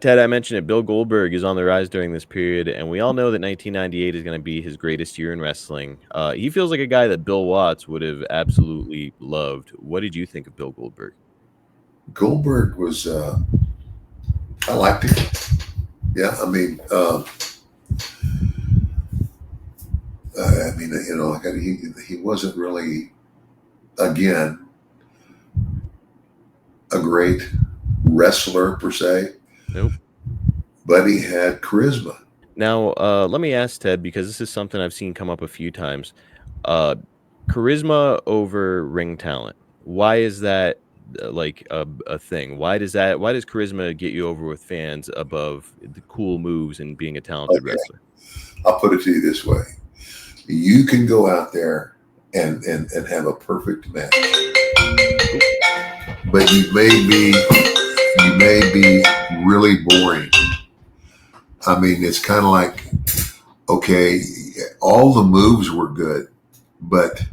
Ted, I mentioned it. Bill Goldberg is on the rise during this period, and we all know that 1998 is going to be his greatest year in wrestling. He feels like a guy that Bill Watts would have absolutely loved. What did you think of Bill Goldberg? Goldberg was, I liked him. Yeah, I mean, like he wasn't really, again, a great wrestler per se, Nope. but he had charisma. Now, let me ask Ted, because this is something I've seen come up a few times. Uh, Charisma over ring talent. Why is that like a thing? Why does charisma get you over with fans above the cool moves and being a talented Okay, wrestler? I'll put it to you this way: you can go out there and have a perfect match, Oop. but you may be really boring. I mean, it's kind of like, okay, all the moves were good, but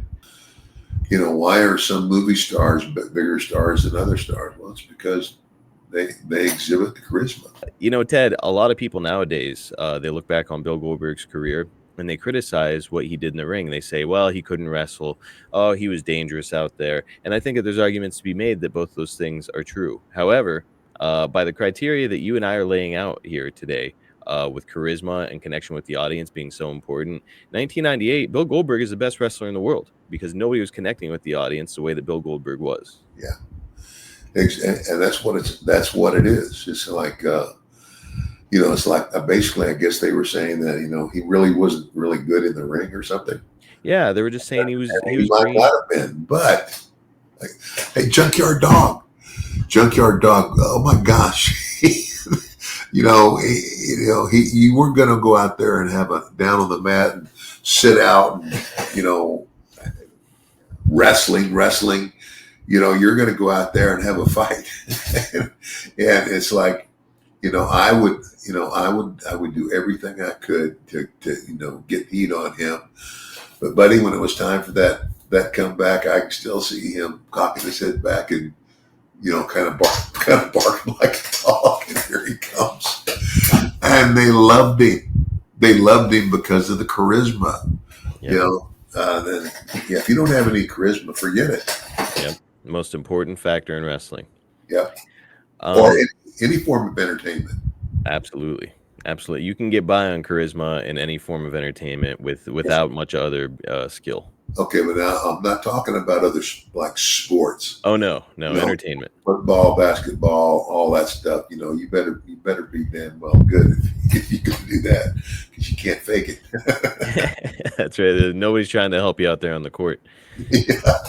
why are some movie stars bigger stars than other stars? Well, it's because they exhibit the charisma. Ted, a lot of people nowadays, they look back on Bill Goldberg's career and they criticize what he did in the ring. They say, well, he couldn't wrestle. Oh, he was dangerous out there. And I think that there's arguments to be made that both those things are true. However, by the criteria that you and I are laying out here today, with charisma and connection with the audience being so important, 1998, Bill Goldberg is the best wrestler in the world because nobody was connecting with the audience the way that Bill Goldberg was. Yeah, and that's what it is. It's like it's like basically, I guess they were saying that he really wasn't really good in the ring or something. Yeah, they were just saying And he he was might green. not have been, but like, hey, junkyard dog. Oh my gosh, you weren't going to go out there and have a down on the mat and sit out and you know wrestling. You're going to go out there and have a fight, and it's like I would do everything I could to get heat on him. But buddy, when it was time for that comeback, I can still see him cocking his head back and kind of barking like a dog. And here he comes, and they loved him. They loved him because of the charisma. You Yep. know, then yeah, if you don't have any charisma, forget it. Yep. Most important factor in wrestling. Yeah, or Um, any form of entertainment. Absolutely. Absolutely. You can get by on charisma in any form of entertainment without much other skill. Okay, but now I'm not talking about other like sports. Oh no, no, You know, entertainment. football, basketball, all that stuff. You better be damn well good if you can do that because you can't fake it. That's right. Nobody's trying to help you out there on the court. Yeah.